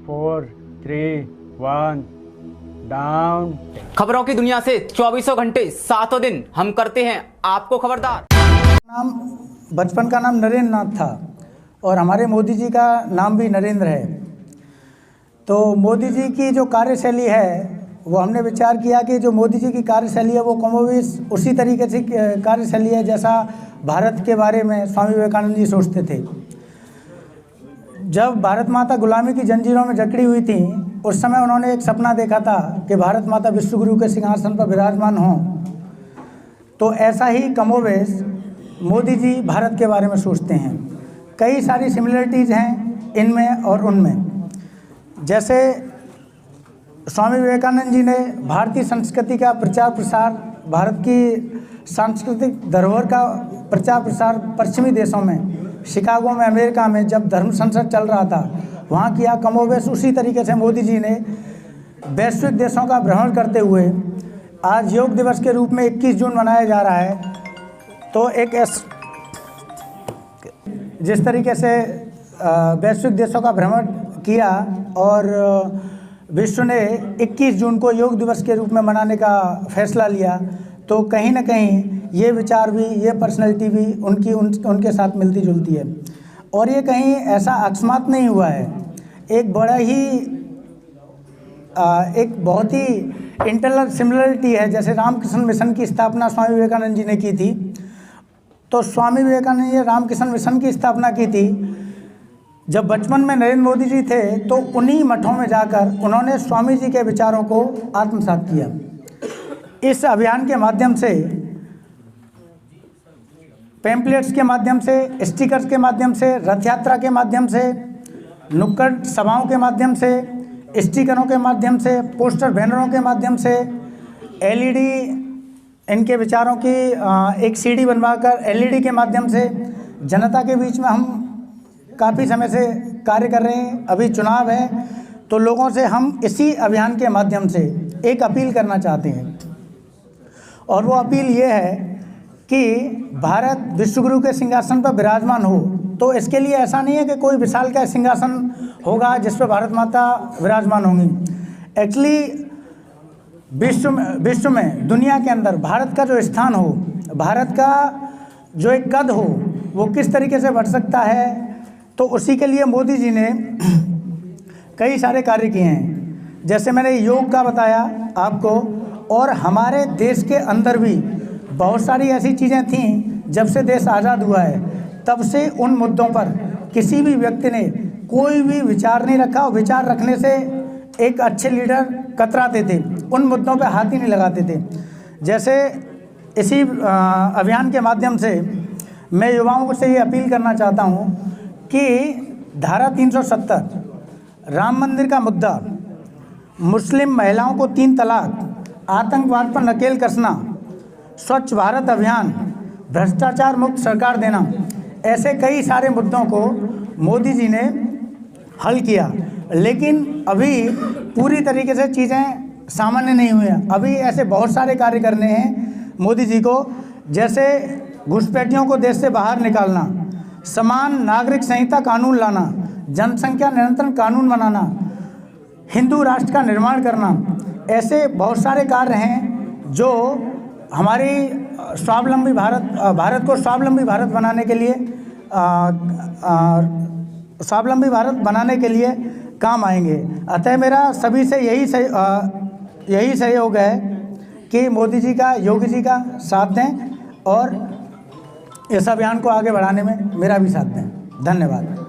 4, 3, 1, down. खबरों की दुनिया से 24 घंटे 7 दिन हम करते हैं आपको खबरदार। नाम बचपन का नाम नरेंद्र नाथ था और हमारे मोदी जी का नाम भी नरेंद्र है। तो मोदी जी की जो कार्यशैली है वो हमने विचार किया कि जो मोदी जी की कार्यशैली है वो कमोबेश उसी तरीके से कार्यशैली है जैसा भारत के बारे में स्वामी विवेकानंद जी सोचते थे। जब भारत माता गुलामी की जंजीरों में जकड़ी हुई थी उस समय उन्होंने एक सपना देखा था कि भारत माता विश्वगुरु के सिंहासन पर विराजमान हों। तो ऐसा ही कमोबेश मोदी जी भारत के बारे में सोचते हैं। कई सारी सिमिलरिटीज़ हैं इनमें और उनमें। जैसे स्वामी विवेकानंद जी ने भारतीय संस्कृति का प्रचार प्रसार, भारत की सांस्कृतिक धरोहर का प्रचार प्रसार पश्चिमी देशों में, शिकागो में, अमेरिका में जब धर्म संसद चल रहा था वहाँ किया। कमोबेश उसी तरीके से मोदी जी ने वैश्विक देशों का भ्रमण करते हुए आज योग दिवस के रूप में 21 जून मनाया जा रहा है। तो जिस तरीके से वैश्विक देशों का भ्रमण किया और विश्व ने 21 जून को योग दिवस के रूप में मनाने का फैसला लिया, तो कहीं ना कहीं ये विचार भी, ये पर्सनैलिटी भी उनके साथ मिलती जुलती है। और ये कहीं ऐसा अकस्मात नहीं हुआ है। एक बहुत ही इंटरनल सिमिलरिटी है। जैसे रामकृष्ण मिशन की स्थापना स्वामी विवेकानंद जी ने की थी, तो स्वामी विवेकानंद जी ने रामकृष्ण मिशन की स्थापना की थी। जब बचपन में नरेंद्र मोदी जी थे तो उन्हीं मठों में जाकर उन्होंने स्वामी जी के विचारों को आत्मसात किया। इस अभियान के माध्यम से, पैम्पलेट्स के माध्यम से, स्टिकर्स के माध्यम से, रथ यात्रा के माध्यम से, नुक्कड़ सभाओं के माध्यम से, स्टिकरों के माध्यम से, पोस्टर बैनरों के माध्यम से, एलईडी, इनके विचारों की एक सीडी बनवाकर एलईडी के माध्यम से जनता के बीच में हम काफ़ी समय से कार्य कर रहे हैं। अभी चुनाव है तो लोगों से हम इसी अभियान के माध्यम से एक अपील करना चाहते हैं, और वो अपील ये है कि भारत विश्वगुरु के सिंहासन पर विराजमान हो। तो इसके लिए ऐसा नहीं है कि कोई विशाल का सिंहासन होगा जिस पर भारत माता विराजमान होंगी। एक्चुअली विश्व में, दुनिया के अंदर भारत का जो स्थान हो, भारत का जो एक कद हो, वो किस तरीके से बढ़ सकता है, तो उसी के लिए मोदी जी ने कई सारे कार्य किए हैं। जैसे मैंने योग का बताया आपको, और हमारे देश के अंदर भी बहुत सारी ऐसी चीज़ें थीं। जब से देश आज़ाद हुआ है तब से उन मुद्दों पर किसी भी व्यक्ति ने कोई भी विचार नहीं रखा, और विचार रखने से एक अच्छे लीडर कतराते थे, उन मुद्दों पे हाथ ही नहीं लगाते थे। जैसे इसी अभियान के माध्यम से मैं युवाओं से ये अपील करना चाहता हूँ कि धारा 370, राम मंदिर का मुद्दा, मुस्लिम महिलाओं को 3 तलाक, आतंकवाद पर नकेल कसना, स्वच्छ भारत अभियान, भ्रष्टाचार मुक्त सरकार देना, ऐसे कई सारे मुद्दों को मोदी जी ने हल किया। लेकिन अभी पूरी तरीके से चीज़ें सामान्य नहीं हुई हैं। अभी ऐसे बहुत सारे कार्य करने हैं मोदी जी को, जैसे घुसपैठियों को देश से बाहर निकालना, समान नागरिक संहिता कानून लाना, जनसंख्या नियंत्रण कानून बनाना, हिंदू राष्ट्र का निर्माण करना। ऐसे बहुत सारे कार्य हैं जो हमारी भारत को स्वावलंबी भारत बनाने के लिए काम आएंगे। अतः मेरा सभी से यही सहयोग है कि मोदी जी का, योगी जी का साथ दें और इस अभियान को आगे बढ़ाने में मेरा भी साथ दें। धन्यवाद।